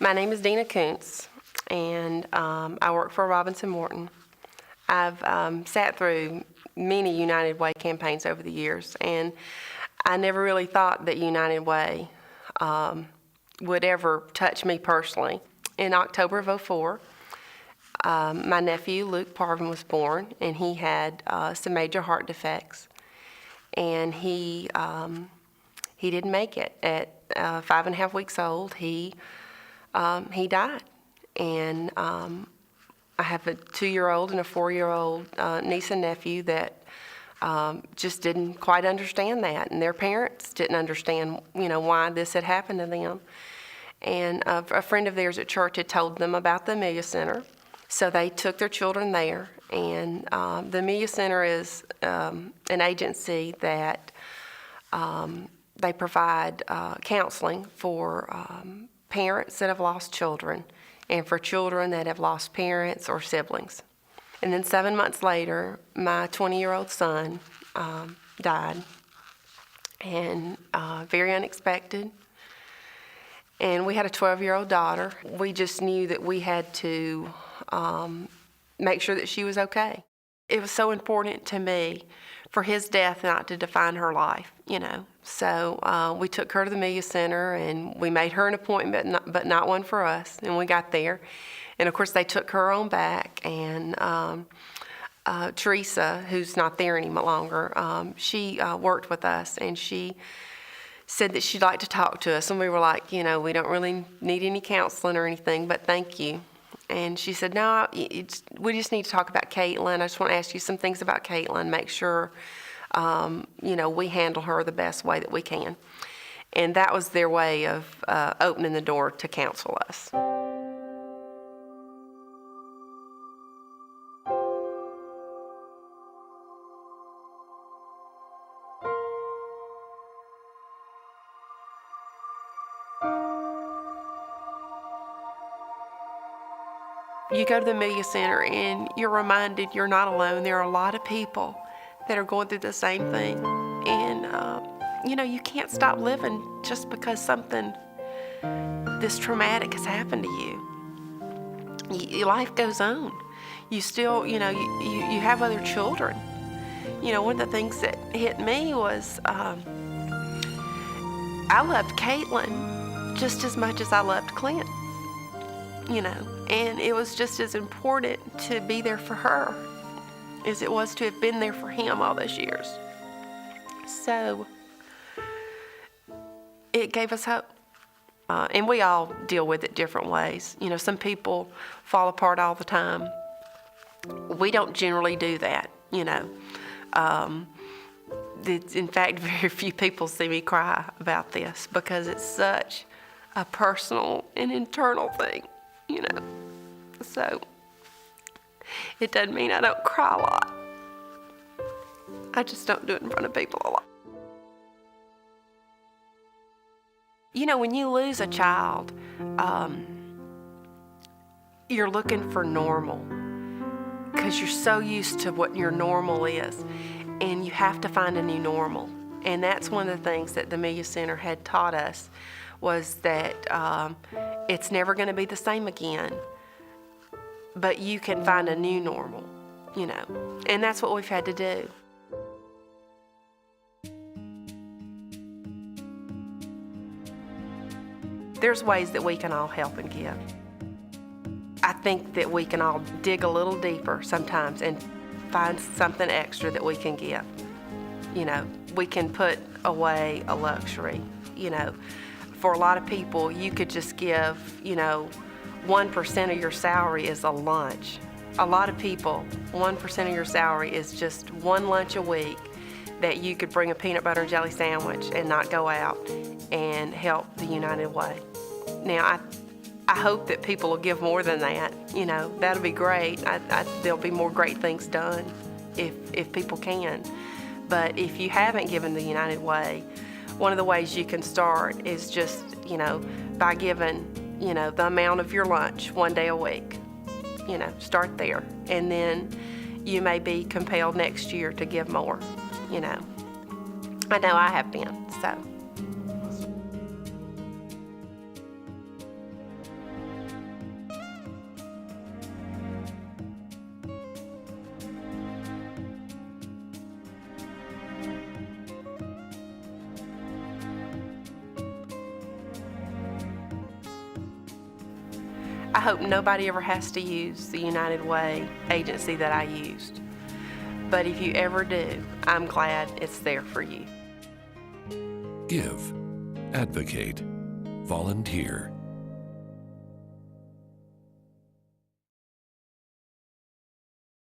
My name is Deana Kuntz, and I work for Robinson Morton. I've sat through many United Way campaigns over the years, and I never really thought that United Way would ever touch me personally. In October of '04, my nephew, Luke Parvin, was born, and he had some major heart defects, and he didn't make it. At 5.5 weeks old, he died. And I have a 2-year-old and a 4-year-old niece and nephew that just didn't quite understand that, and their parents didn't understand, why this had happened to them. And a friend of theirs at church had told them about the Amelia Center, so they took their children there. And the Amelia Center is an agency that they provide counseling for parents that have lost children and for children that have lost parents or siblings. And then 7 months later, my 20-year-old son died, and very unexpected. And we had a 12-year-old daughter. We just knew that we had to make sure that she was okay. It was so important to me for his death not to define her life, So we took her to the Amelia Center, and we made her an appointment, but not one for us. And we got there. And, of course, they took her on back. And Teresa, who's not there any longer, she worked with us, and she said that she'd like to talk to us. And we were like, we don't really need any counseling or anything, but thank you. And she said, no, we just need to talk about Caitlin. I just want to ask you some things about Caitlin, make sure, we handle her the best way that we can. And that was their way of opening the door to counsel us. You go to the Amelia Center and you're reminded you're not alone. There are a lot of people that are going through the same thing. And, you can't stop living just because something this traumatic has happened to you. Your life goes on. You still, you have other children. One of the things that hit me was I loved Caitlin just as much as I loved Clint. And it was just as important to be there for her as it was to have been there for him all those years. So it gave us hope. And we all deal with it different ways. Some people fall apart all the time. We don't generally do that, In fact, very few people see me cry about this because it's such a personal and internal thing. So it doesn't mean I don't cry a lot. I just don't do it in front of people a lot. When you lose a child, you're looking for normal because you're so used to what your normal is, and you have to find a new normal. And that's one of the things that the Amelia Center had taught us, was that it's never going to be the same again, but you can find a new normal, and that's what we've had to do. There's ways that we can all help and give. I think that we can all dig a little deeper sometimes and find something extra that we can give. We can put away a luxury, For a lot of people, you could just give, 1% of your salary is a lunch. A lot of people, 1% of your salary is just one lunch a week that you could bring a peanut butter and jelly sandwich and not go out and help the United Way. Now, I hope that people will give more than that. That'll be great. There'll be more great things done if people can. But if you haven't given the United Way, one of the ways you can start is just, by giving, the amount of your lunch one day a week. Start there. And then you may be compelled next year to give more, I know I have been, so. I hope nobody ever has to use the United Way agency that I used. But if you ever do, I'm glad it's there for you. Give, advocate, volunteer.